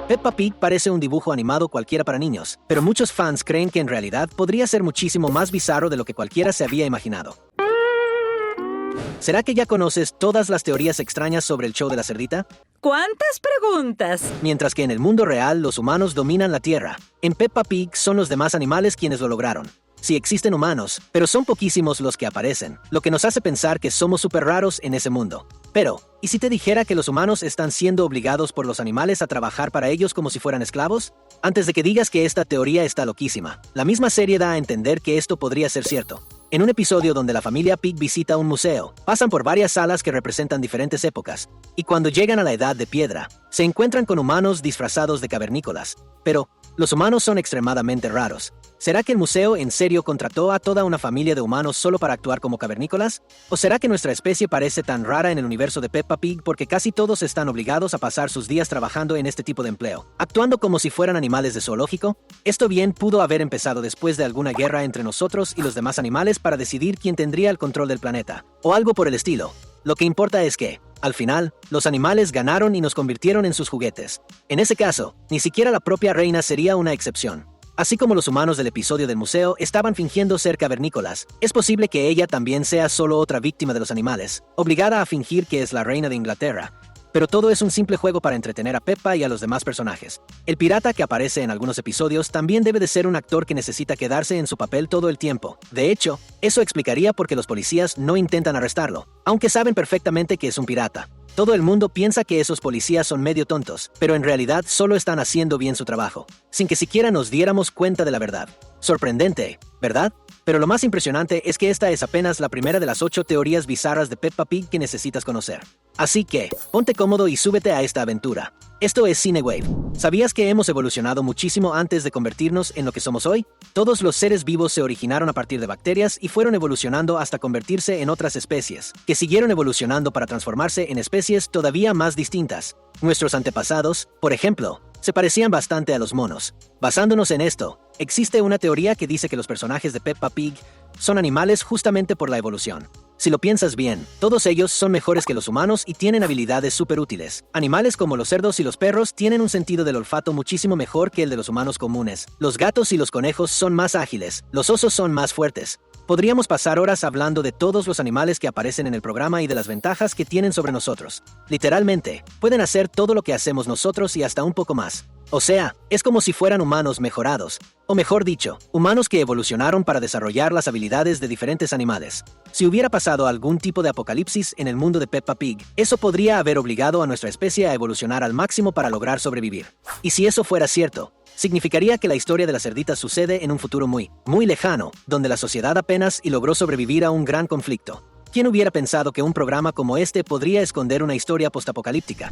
Peppa Pig parece un dibujo animado cualquiera para niños, pero muchos fans creen que en realidad podría ser muchísimo más bizarro de lo que cualquiera se había imaginado. ¿Será que ya conoces todas las teorías extrañas sobre el show de la cerdita? ¿Cuántas preguntas? Mientras que en el mundo real los humanos dominan la Tierra, en Peppa Pig son los demás animales quienes lo lograron. Sí existen humanos, pero son poquísimos los que aparecen, lo que nos hace pensar que somos súper raros en ese mundo. Pero, ¿y si te dijera que los humanos están siendo obligados por los animales a trabajar para ellos como si fueran esclavos? Antes de que digas que esta teoría está loquísima, la misma serie da a entender que esto podría ser cierto. En un episodio donde la familia Pig visita un museo, pasan por varias salas que representan diferentes épocas, y cuando llegan a la Edad de Piedra, se encuentran con humanos disfrazados de cavernícolas. Pero, los humanos son extremadamente raros. ¿Será que el museo en serio contrató a toda una familia de humanos solo para actuar como cavernícolas? ¿O será que nuestra especie parece tan rara en el universo de Peppa Pig porque casi todos están obligados a pasar sus días trabajando en este tipo de empleo, actuando como si fueran animales de zoológico? Esto bien pudo haber empezado después de alguna guerra entre nosotros y los demás animales para decidir quién tendría el control del planeta, o algo por el estilo. Lo que importa es que, al final, los animales ganaron y nos convirtieron en sus juguetes. En ese caso, ni siquiera la propia reina sería una excepción. Así como los humanos del episodio del museo estaban fingiendo ser cavernícolas, es posible que ella también sea solo otra víctima de los animales, obligada a fingir que es la reina de Inglaterra. Pero todo es un simple juego para entretener a Peppa y a los demás personajes. El pirata que aparece en algunos episodios también debe de ser un actor que necesita quedarse en su papel todo el tiempo. De hecho, eso explicaría por qué los policías no intentan arrestarlo, aunque saben perfectamente que es un pirata. Todo el mundo piensa que esos policías son medio tontos, pero en realidad solo están haciendo bien su trabajo, sin que siquiera nos diéramos cuenta de la verdad. Sorprendente, ¿verdad? Pero lo más impresionante es que esta es apenas la primera de las 8 teorías bizarras de Peppa Pig que necesitas conocer. Así que, ponte cómodo y súbete a esta aventura. Esto es Cinewave. ¿Sabías que hemos evolucionado muchísimo antes de convertirnos en lo que somos hoy? Todos los seres vivos se originaron a partir de bacterias y fueron evolucionando hasta convertirse en otras especies, que siguieron evolucionando para transformarse en especies todavía más distintas. Nuestros antepasados, por ejemplo, se parecían bastante a los monos. Basándonos en esto, existe una teoría que dice que los personajes de Peppa Pig son animales justamente por la evolución. Si lo piensas bien, todos ellos son mejores que los humanos y tienen habilidades súper útiles. Animales como los cerdos y los perros tienen un sentido del olfato muchísimo mejor que el de los humanos comunes. Los gatos y los conejos son más ágiles, los osos son más fuertes. Podríamos pasar horas hablando de todos los animales que aparecen en el programa y de las ventajas que tienen sobre nosotros. Literalmente, pueden hacer todo lo que hacemos nosotros y hasta un poco más. O sea, es como si fueran humanos mejorados, o mejor dicho, humanos que evolucionaron para desarrollar las habilidades de diferentes animales. Si hubiera pasado algún tipo de apocalipsis en el mundo de Peppa Pig, eso podría haber obligado a nuestra especie a evolucionar al máximo para lograr sobrevivir. Y si eso fuera cierto, significaría que la historia de la cerdita sucede en un futuro muy lejano, donde la sociedad apenas logró sobrevivir a un gran conflicto. ¿Quién hubiera pensado que un programa como este podría esconder una historia postapocalíptica?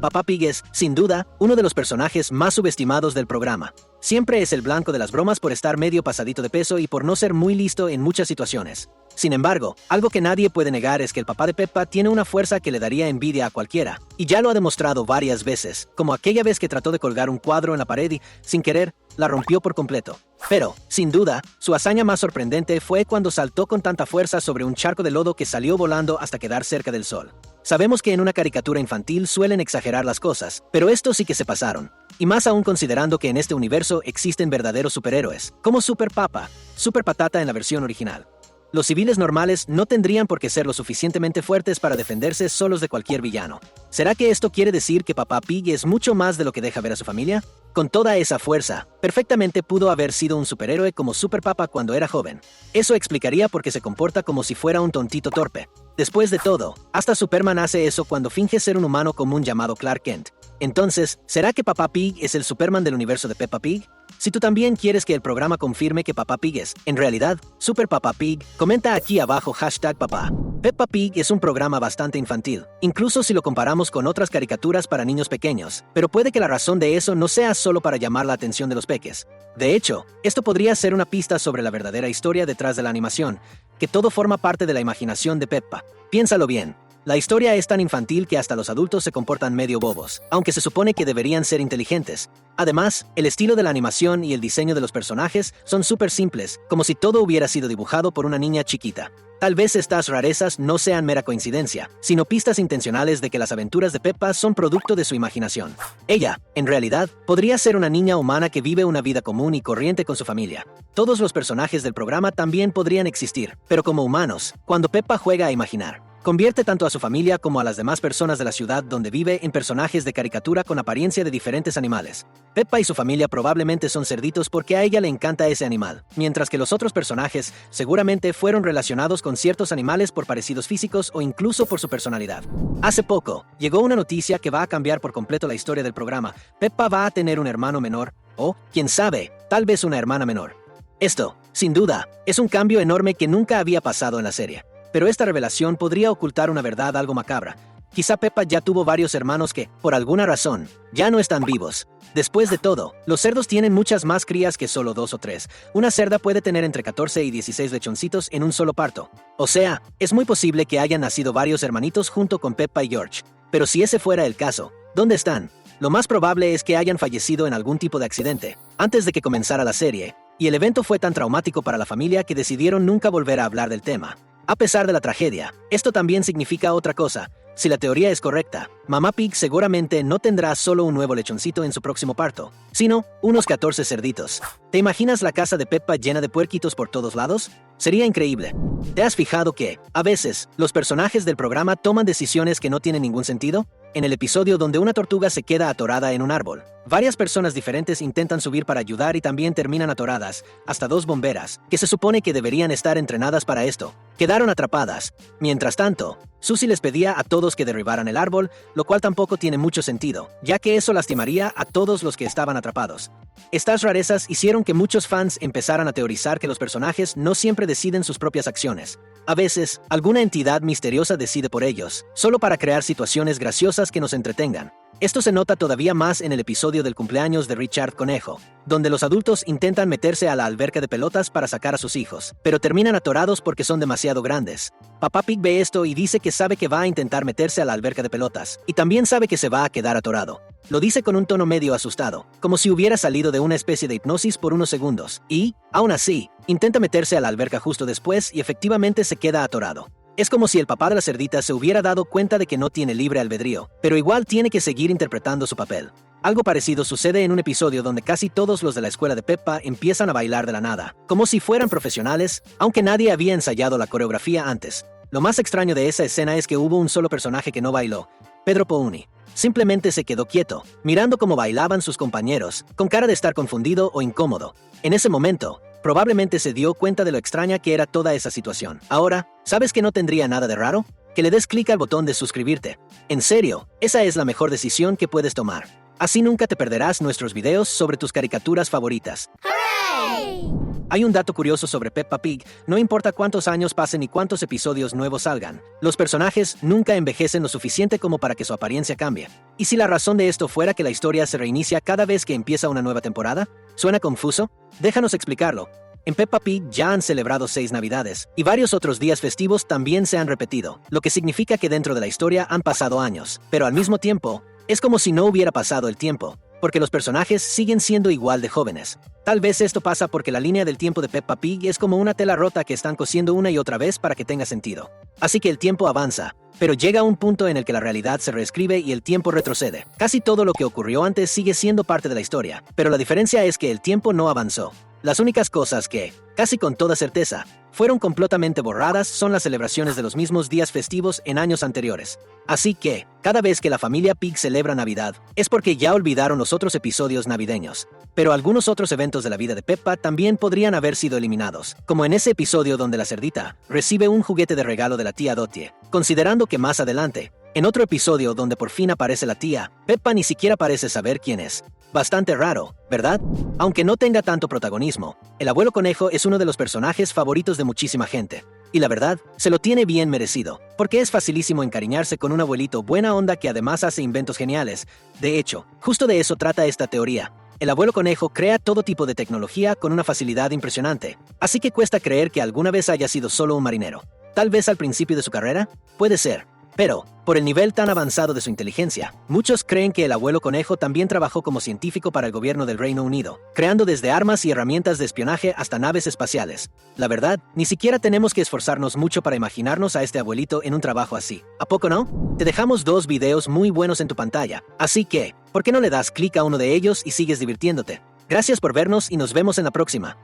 Peppa Pig es, sin duda, uno de los personajes más subestimados del programa. Siempre es el blanco de las bromas por estar medio pasadito de peso y por no ser muy listo en muchas situaciones. Sin embargo, algo que nadie puede negar es que el papá de Peppa tiene una fuerza que le daría envidia a cualquiera, y ya lo ha demostrado varias veces, como aquella vez que trató de colgar un cuadro en la pared y, sin querer, la rompió por completo. Pero, sin duda, su hazaña más sorprendente fue cuando saltó con tanta fuerza sobre un charco de lodo que salió volando hasta quedar cerca del sol. Sabemos que en una caricatura infantil suelen exagerar las cosas, pero estos sí que se pasaron. Y más aún considerando que en este universo existen verdaderos superhéroes, como Super Papa, Super Patata en la versión original. Los civiles normales no tendrían por qué ser lo suficientemente fuertes para defenderse solos de cualquier villano. ¿Será que esto quiere decir que Peppa Pig es mucho más de lo que deja ver a su familia? Con toda esa fuerza, perfectamente pudo haber sido un superhéroe como Super Papa cuando era joven. Eso explicaría por qué se comporta como si fuera un tontito torpe. Después de todo, hasta Superman hace eso cuando finge ser un humano común llamado Clark Kent. Entonces, ¿será que Peppa Pig es el Superman del universo de Peppa Pig? Si tú también quieres que el programa confirme que Peppa Pig es, en realidad, Super Peppa Pig, comenta aquí abajo #papá. Peppa Pig es un programa bastante infantil, incluso si lo comparamos con otras caricaturas para niños pequeños, pero puede que la razón de eso no sea solo para llamar la atención de los peques. De hecho, esto podría ser una pista sobre la verdadera historia detrás de la animación, que todo forma parte de la imaginación de Peppa. Piénsalo bien. La historia es tan infantil que hasta los adultos se comportan medio bobos, aunque se supone que deberían ser inteligentes. Además, el estilo de la animación y el diseño de los personajes son súper simples, como si todo hubiera sido dibujado por una niña chiquita. Tal vez estas rarezas no sean mera coincidencia, sino pistas intencionales de que las aventuras de Peppa son producto de su imaginación. Ella, en realidad, podría ser una niña humana que vive una vida común y corriente con su familia. Todos los personajes del programa también podrían existir, pero como humanos, cuando Peppa juega a imaginar, convierte tanto a su familia como a las demás personas de la ciudad donde vive en personajes de caricatura con apariencia de diferentes animales. Peppa y su familia probablemente son cerditos porque a ella le encanta ese animal, mientras que los otros personajes seguramente fueron relacionados con ciertos animales por parecidos físicos o incluso por su personalidad. Hace poco, llegó una noticia que va a cambiar por completo la historia del programa. Peppa va a tener un hermano menor, o, quién sabe, tal vez una hermana menor. Esto, sin duda, es un cambio enorme que nunca había pasado en la serie. Pero esta revelación podría ocultar una verdad algo macabra. Quizá Peppa ya tuvo varios hermanos que, por alguna razón, ya no están vivos. Después de todo, los cerdos tienen muchas más crías que solo 2 o 3. Una cerda puede tener entre 14 y 16 lechoncitos en un solo parto. O sea, es muy posible que hayan nacido varios hermanitos junto con Peppa y George. Pero si ese fuera el caso, ¿dónde están? Lo más probable es que hayan fallecido en algún tipo de accidente, antes de que comenzara la serie, y el evento fue tan traumático para la familia que decidieron nunca volver a hablar del tema. A pesar de la tragedia, esto también significa otra cosa. Si la teoría es correcta, Mamá Pig seguramente no tendrá solo un nuevo lechoncito en su próximo parto, sino unos 14 cerditos. ¿Te imaginas la casa de Peppa llena de puerquitos por todos lados? Sería increíble. ¿Te has fijado que, a veces, los personajes del programa toman decisiones que no tienen ningún sentido? En el episodio donde una tortuga se queda atorada en un árbol, varias personas diferentes intentan subir para ayudar y también terminan atoradas, hasta 2 bomberas, que se supone que deberían estar entrenadas para esto, quedaron atrapadas. Mientras tanto, Susie les pedía a todos que derribaran el árbol, lo cual tampoco tiene mucho sentido, ya que eso lastimaría a todos los que estaban atrapados. Estas rarezas hicieron que muchos fans empezaran a teorizar que los personajes no siempre deciden sus propias acciones. A veces, alguna entidad misteriosa decide por ellos, solo para crear situaciones graciosas que nos entretengan. Esto se nota todavía más en el episodio del cumpleaños de Richard Conejo, donde los adultos intentan meterse a la alberca de pelotas para sacar a sus hijos, pero terminan atorados porque son demasiado grandes. Papá Pig ve esto y dice que sabe que va a intentar meterse a la alberca de pelotas, y también sabe que se va a quedar atorado. Lo dice con un tono medio asustado, como si hubiera salido de una especie de hipnosis por unos segundos, y, aún así, intenta meterse a la alberca justo después y efectivamente se queda atorado. Es como si el papá de la cerdita se hubiera dado cuenta de que no tiene libre albedrío, pero igual tiene que seguir interpretando su papel. Algo parecido sucede en un episodio donde casi todos los de la escuela de Peppa empiezan a bailar de la nada, como si fueran profesionales, aunque nadie había ensayado la coreografía antes. Lo más extraño de esa escena es que hubo un solo personaje que no bailó, Pedro Pouni. Simplemente se quedó quieto, mirando cómo bailaban sus compañeros, con cara de estar confundido o incómodo. En ese momento, probablemente se dio cuenta de lo extraña que era toda esa situación. Ahora, ¿sabes que no tendría nada de raro? Que le des clic al botón de suscribirte. En serio, esa es la mejor decisión que puedes tomar. Así nunca te perderás nuestros videos sobre tus caricaturas favoritas. ¡Hooray! Hay un dato curioso sobre Peppa Pig: no importa cuántos años pasen y cuántos episodios nuevos salgan, los personajes nunca envejecen lo suficiente como para que su apariencia cambie. ¿Y si la razón de esto fuera que la historia se reinicia cada vez que empieza una nueva temporada? ¿Suena confuso? Déjanos explicarlo. En Peppa Pig ya han celebrado 6 Navidades, y varios otros días festivos también se han repetido, lo que significa que dentro de la historia han pasado años, pero al mismo tiempo, es como si no hubiera pasado el tiempo, porque los personajes siguen siendo igual de jóvenes. Tal vez esto pasa porque la línea del tiempo de Peppa Pig es como una tela rota que están cosiendo una y otra vez para que tenga sentido. Así que el tiempo avanza, pero llega un punto en el que la realidad se reescribe y el tiempo retrocede. Casi todo lo que ocurrió antes sigue siendo parte de la historia, pero la diferencia es que el tiempo no avanzó. Las únicas cosas que, casi con toda certeza, fueron completamente borradas son las celebraciones de los mismos días festivos en años anteriores. Así que, cada vez que la familia Pig celebra Navidad, es porque ya olvidaron los otros episodios navideños. Pero algunos otros eventos de la vida de Peppa también podrían haber sido eliminados, como en ese episodio donde la cerdita recibe un juguete de regalo de la tía Dottie, considerando que más adelante, en otro episodio donde por fin aparece la tía, Peppa ni siquiera parece saber quién es. Bastante raro, ¿verdad? Aunque no tenga tanto protagonismo, el abuelo conejo es uno de los personajes favoritos de muchísima gente. Y la verdad, se lo tiene bien merecido, porque es facilísimo encariñarse con un abuelito buena onda que además hace inventos geniales. De hecho, justo de eso trata esta teoría. El abuelo conejo crea todo tipo de tecnología con una facilidad impresionante, así que cuesta creer que alguna vez haya sido solo un marinero. Tal vez al principio de su carrera, puede ser. Pero, por el nivel tan avanzado de su inteligencia, muchos creen que el abuelo conejo también trabajó como científico para el gobierno del Reino Unido, creando desde armas y herramientas de espionaje hasta naves espaciales. La verdad, ni siquiera tenemos que esforzarnos mucho para imaginarnos a este abuelito en un trabajo así. ¿A poco no? Te dejamos 2 videos muy buenos en tu pantalla, así que, ¿por qué no le das clic a uno de ellos y sigues divirtiéndote? Gracias por vernos y nos vemos en la próxima.